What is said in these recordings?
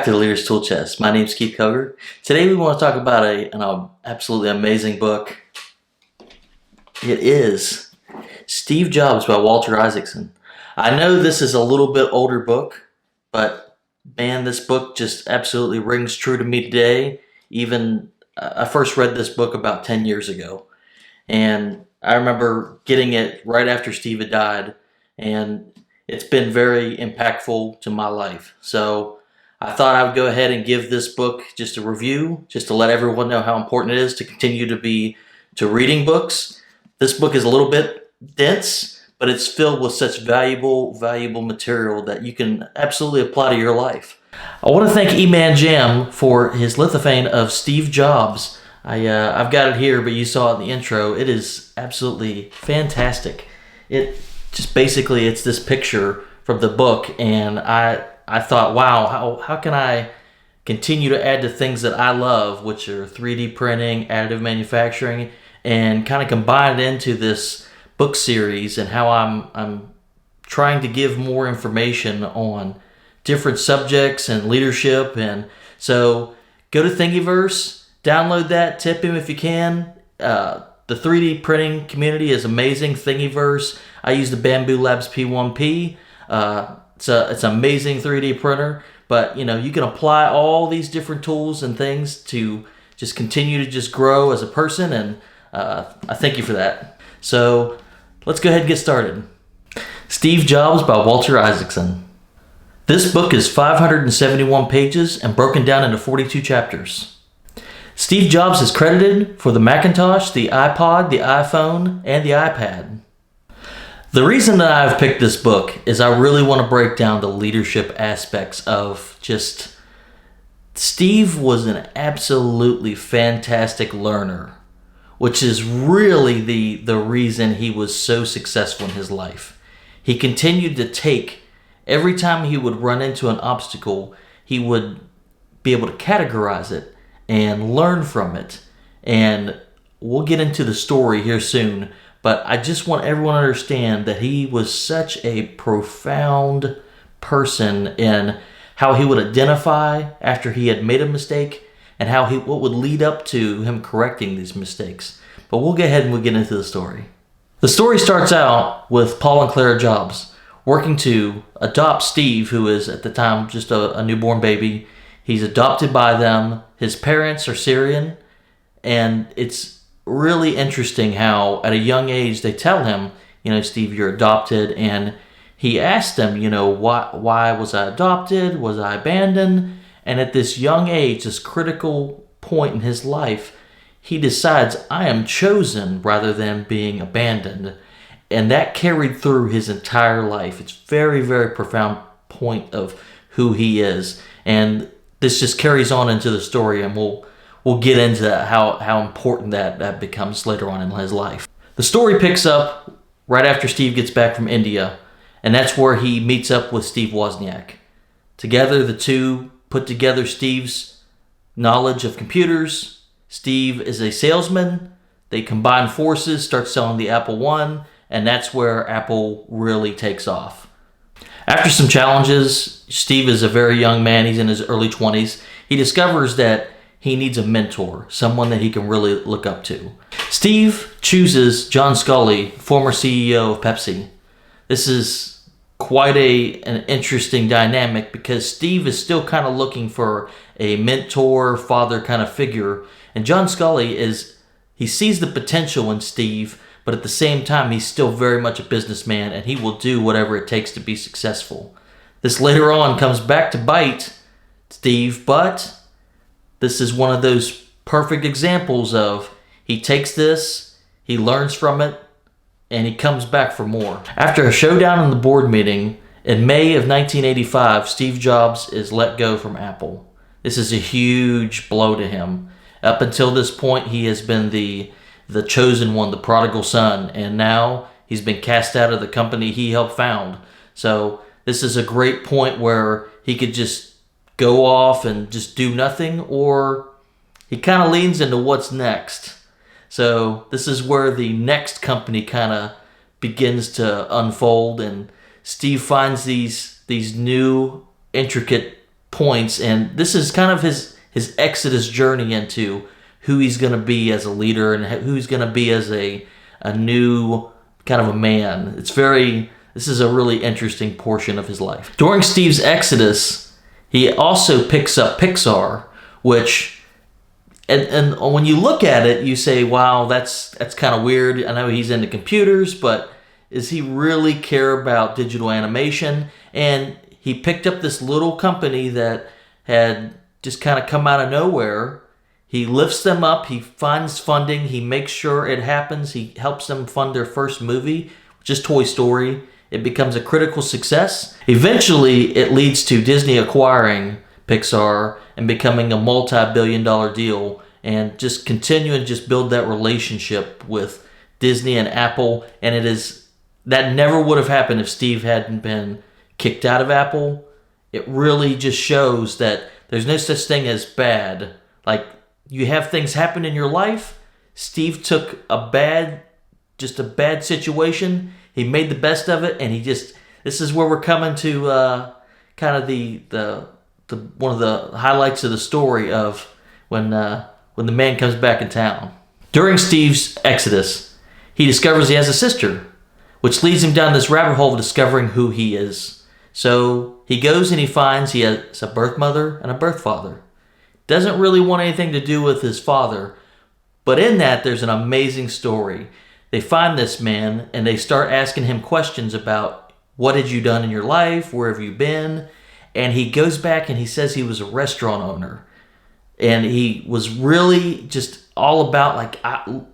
to the Leader's Tool Chest. My name is Keith Koger. Today we want to talk about an absolutely amazing book. It is Steve Jobs by Walter Isaacson. I know this is a little bit older book, but man, this book just absolutely rings true to me today. Even I first read this book about 10 years ago, and I remember getting it right after Steve had died, and it's been very impactful to my life. So I thought I would go ahead and give this book just a review, just to let everyone know how important it is to continue to reading books. This book is a little bit dense, but it's filled with such valuable material that you can absolutely apply to your life. I want to thank E-Man Jam for his lithophane of Steve Jobs. I've got it here, but you saw it in the intro. It is absolutely fantastic. It just basically, it's this picture from the book, and I thought, wow, how can I continue to add to things that I love, which are 3D printing, additive manufacturing, and kind of combine it into this book series, and how I'm trying to give more information on different subjects and leadership. And so go to Thingiverse, download that, tip him if you can. The 3D printing community is amazing. Thingiverse. I use the Bambu Labs P1P. It's an amazing 3D printer, but you can apply all these different tools and things to just continue to just grow as a person, and I thank you for that. So let's go ahead and get started. Steve Jobs by Walter Isaacson. This book is 571 pages and broken down into 42 chapters. Steve Jobs is credited for the Macintosh, the iPod, the iPhone, and the iPad. The reason that I've picked this book is I really want to break down the leadership aspects of just... Steve was an absolutely fantastic learner, which is really the reason he was so successful in his life. He continued to take, every time he would run into an obstacle, he would be able to categorize it and learn from it. And we'll get into the story here soon, but I just want everyone to understand that he was such a profound person in how he would identify after he had made a mistake, and what would lead up to him correcting these mistakes. But we'll go ahead and we'll get into the story. The story starts out with Paul and Clara Jobs working to adopt Steve, who is at the time just a newborn baby. He's adopted by them. His parents are Syrian, and it's really interesting how at a young age they tell him, Steve, you're adopted, and he asked them, why was I adopted? Was I abandoned? And at this young age, this critical point in his life, he decides, I am chosen rather than being abandoned. And that carried through his entire life. It's very, very profound point of who he is. And this just carries on into the story, and we'll get into how important that becomes later on in his life. The story picks up right after Steve gets back from India, and that's where he meets up with Steve Wozniak. Together, the two put together Steve's knowledge of computers. Steve is a salesman. They combine forces, start selling the Apple I, and that's where Apple really takes off. After some challenges, Steve is a very young man. He's in his early 20s. He discovers that he needs a mentor, someone that he can really look up to. Steve chooses John Sculley, former CEO of Pepsi. This is quite an interesting dynamic, because Steve is still kind of looking for a mentor, father kind of figure. And John Sculley he sees the potential in Steve, but at the same time, he's still very much a businessman, and he will do whatever it takes to be successful. This later on comes back to bite Steve, but this is one of those perfect examples of he takes this, he learns from it, and he comes back for more. After a showdown in the board meeting, in May of 1985, Steve Jobs is let go from Apple. This is a huge blow to him. Up until this point, he has been the chosen one, the prodigal son, and now he's been cast out of the company he helped found. So this is a great point where he could just go off and just do nothing, or he kind of leans into what's next. So this is where the next company kind of begins to unfold, and Steve finds these new intricate points, and this is kind of his exodus journey into who he's going to be as a leader and who he's going to be as a new kind of a man. This is a really interesting portion of his life. During Steve's exodus, he also picks up Pixar, which, and when you look at it, you say, wow, that's kind of weird. I know he's into computers, but does he really care about digital animation? And he picked up this little company that had just kind of come out of nowhere. He lifts them up, he finds funding, he makes sure it happens, he helps them fund their first movie, which is Toy Story. It becomes a critical success. Eventually, it leads to Disney acquiring Pixar and becoming a multi-billion-dollar deal, and just continuing to just build that relationship with Disney and Apple. And that never would have happened if Steve hadn't been kicked out of Apple. It really just shows that there's no such thing as bad. Like, you have things happen in your life. Steve took a bad situation. He made the best of it, and this is where we're coming to kind of the one of the highlights of the story of when the man comes back in town. During Steve's exodus, he discovers he has a sister, which leads him down this rabbit hole of discovering who he is. So he goes and he finds he has a birth mother and a birth father. Doesn't really want anything to do with his father, but in that there's an amazing story. They find this man and they start asking him questions about what had you done in your life, where have you been, and he goes back and he says he was a restaurant owner, and he was really just all about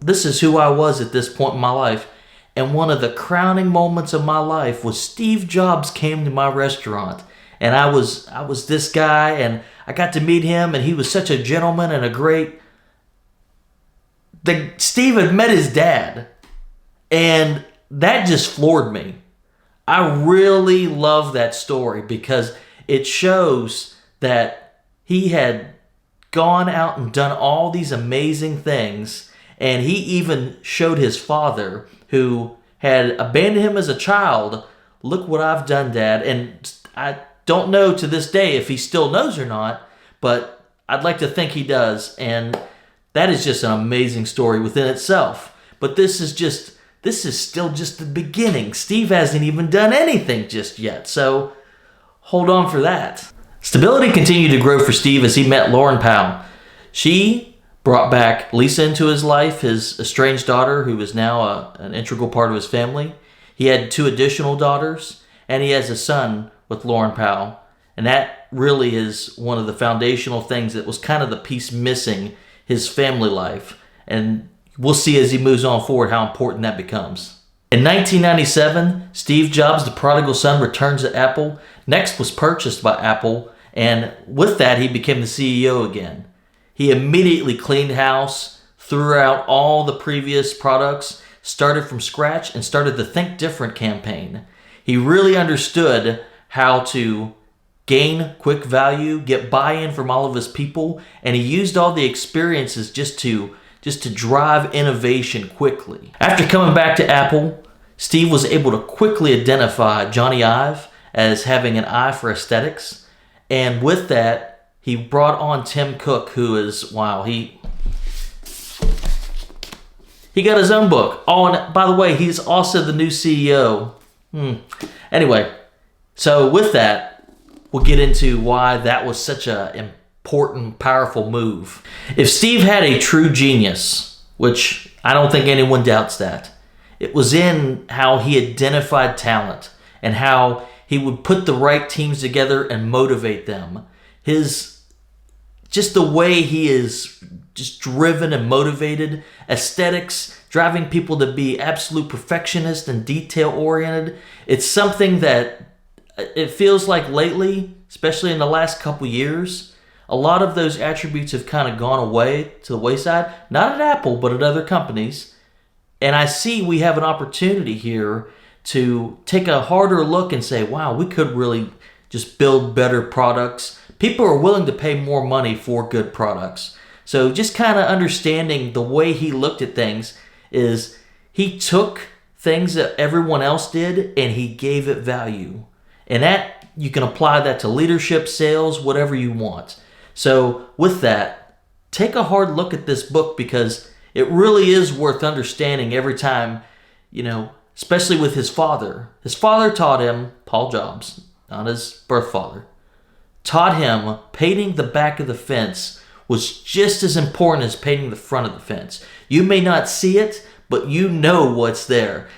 this is who I was at this point in my life. And one of the crowning moments of my life was Steve Jobs came to my restaurant, and I was this guy, and I got to meet him, and he was such a gentleman and a great. Steve had met his dad, and that just floored me. I really love that story because it shows that he had gone out and done all these amazing things, and he even showed his father, who had abandoned him as a child, look what I've done, Dad. And I don't know to this day if he still knows or not, but I'd like to think he does. And that is just an amazing story within itself. But this is still just the beginning. Steve hasn't even done anything just yet, so hold on for that. Stability continued to grow for Steve as he met Lauren Powell. She brought back Lisa into his life, his estranged daughter, who is now an integral part of his family. He had 2 additional daughters, and he has a son with Lauren Powell. And that really is one of the foundational things that was kind of the piece missing his family life. And we'll see as he moves on forward how important that becomes. In 1997, Steve Jobs, the prodigal son, returns to Apple. Next was purchased by Apple, and with that, he became the CEO again. He immediately cleaned house, threw out all the previous products, started from scratch, and started the Think Different campaign. He really understood how to gain quick value, get buy-in from all of his people, and he used all the experiences just to drive innovation quickly. After coming back to Apple, Steve was able to quickly identify Johnny Ive as having an eye for aesthetics, and with that, he brought on Tim Cook, who is, he got his own book. Oh, and by the way, he's also the new CEO. Anyway, so with that, we'll get into why that was such an important, powerful move. If Steve had a true genius, which I don't think anyone doubts that, it was in how he identified talent and how he would put the right teams together and motivate them. Just the way he is just driven and motivated, aesthetics, driving people to be absolute perfectionists and detail-oriented. It's something that it feels like lately, especially in the last couple years, a lot of those attributes have kind of gone away to the wayside. Not at Apple, but at other companies. And I see we have an opportunity here to take a harder look and say, wow, we could really just build better products. People are willing to pay more money for good products. So just kind of understanding the way he looked at things is he took things that everyone else did and he gave it value. And that you can apply that to leadership, sales, whatever you want. So with that, take a hard look at this book because it really is worth understanding every time, especially with his father. His father taught him, Paul Jobs, not his birth father, taught him painting the back of the fence was just as important as painting the front of the fence. You may not see it, but you know what's there.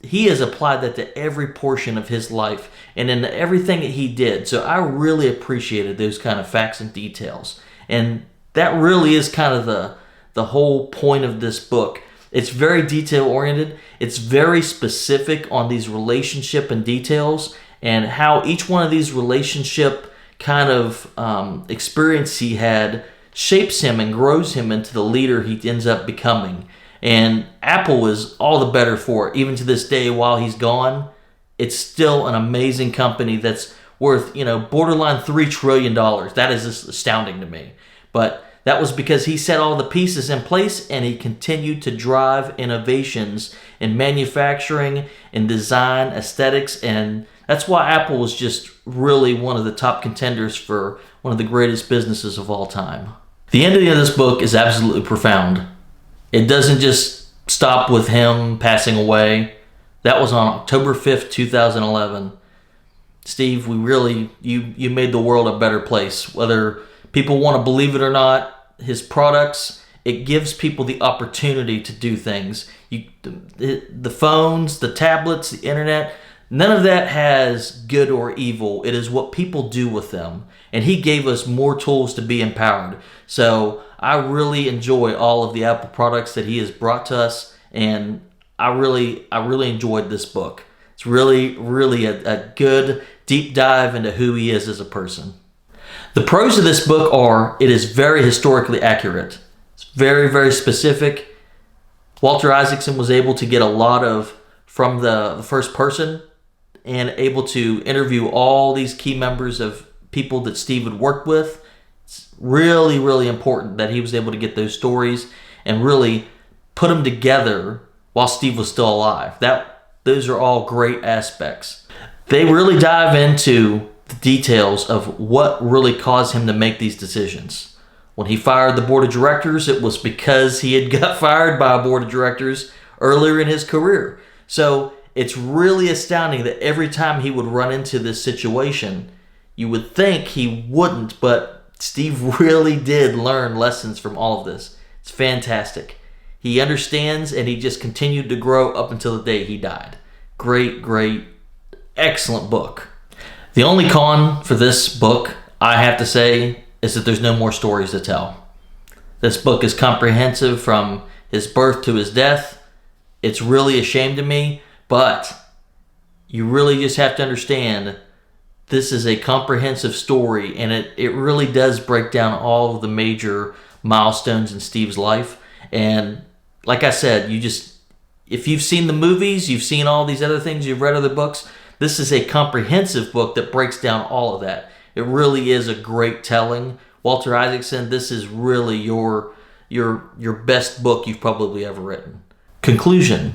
He has applied that to every portion of his life and in everything that he did. So I really appreciated those kind of facts and details. And that really is kind of the whole point of this book. It's very detail oriented. It's very specific on these relationship and details and how each one of these relationship kind of experience he had shapes him and grows him into the leader he ends up becoming. And Apple is all the better for it. Even to this day, while he's gone, it's still an amazing company that's worth, borderline $3 trillion. That is just astounding to me. But that was because he set all the pieces in place and he continued to drive innovations in manufacturing, in design, aesthetics, and that's why Apple was just really one of the top contenders for one of the greatest businesses of all time. The ending of this book is absolutely profound. It doesn't just stop with him passing away. That was on October 5th, 2011. Steve, you made the world a better place. Whether people want to believe it or not, his products, it gives people the opportunity to do things. The phones, the tablets, the internet, none of that has good or evil. It is what people do with them. And he gave us more tools to be empowered. So I really enjoy all of the Apple products that he has brought to us. And I really enjoyed this book. It's really, really a good deep dive into who he is as a person. The pros of this book are, it is very historically accurate. It's very, very specific. Walter Isaacson was able to get a lot from the first person and able to interview all these key members of people that Steve had worked with. It's really, really important that he was able to get those stories and really put them together while Steve was still alive. Those are all great aspects. They really dive into the details of what really caused him to make these decisions. When he fired the board of directors, it was because he had got fired by a board of directors earlier in his career. So it's really astounding that every time he would run into this situation, you would think he wouldn't, but Steve really did learn lessons from all of this. It's fantastic. He understands and he just continued to grow up until the day he died. Great, great, excellent book. The only con for this book, I have to say, is that there's no more stories to tell. This book is comprehensive from his birth to his death. It's really a shame to me, but you really just have to understand this is a comprehensive story, and it really does break down all of the major milestones in Steve's life. And like I said, if you've seen the movies, you've seen all these other things, you've read other books, this is a comprehensive book that breaks down all of that. It really is a great telling. Walter Isaacson, this is really your best book you've probably ever written. Conclusion.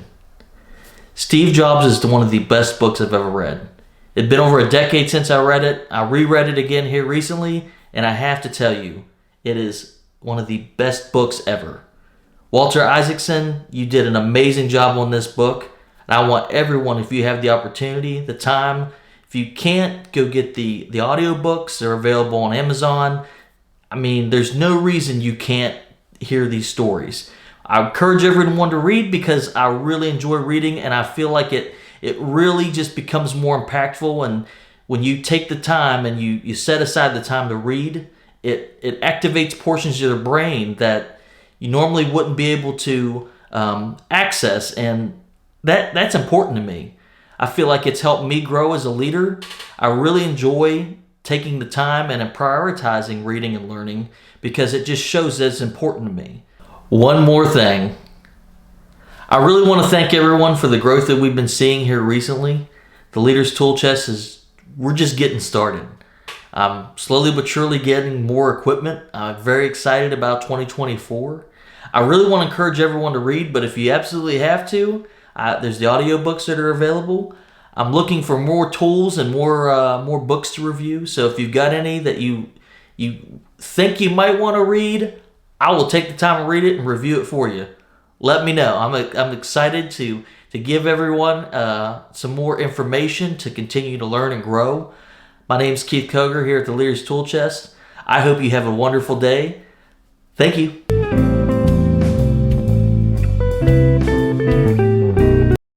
Steve Jobs is one of the best books I've ever read. It'd been over a decade since I read it. I reread it again here recently, and I have to tell you, it is one of the best books ever. Walter Isaacson, you did an amazing job on this book. And I want everyone, if you have the opportunity, the time, if you can't, go get the audiobooks. They're available on Amazon. I mean, there's no reason you can't hear these stories. I encourage everyone to read because I really enjoy reading, and I feel like it really just becomes more impactful. And when you take the time and you set aside the time to read, it activates portions of your brain that you normally wouldn't be able to access, and that's important to me. I feel like it's helped me grow as a leader. I really enjoy taking the time and prioritizing reading and learning because it just shows that it's important to me. One more thing. I really want to thank everyone for the growth that we've been seeing here recently. The Leaders Tool Chest we're just getting started. I'm slowly but surely getting more equipment. I'm very excited about 2024. I really want to encourage everyone to read, but if you absolutely have to, there's the audiobooks that are available. I'm looking for more tools and more books to review. So if you've got any that you think you might want to read, I will take the time to read it and review it for you. Let me know. I'm excited to give everyone some more information to continue to learn and grow. My name's Keith Koger here at the Lear's Tool Chest. I hope you have a wonderful day. Thank you.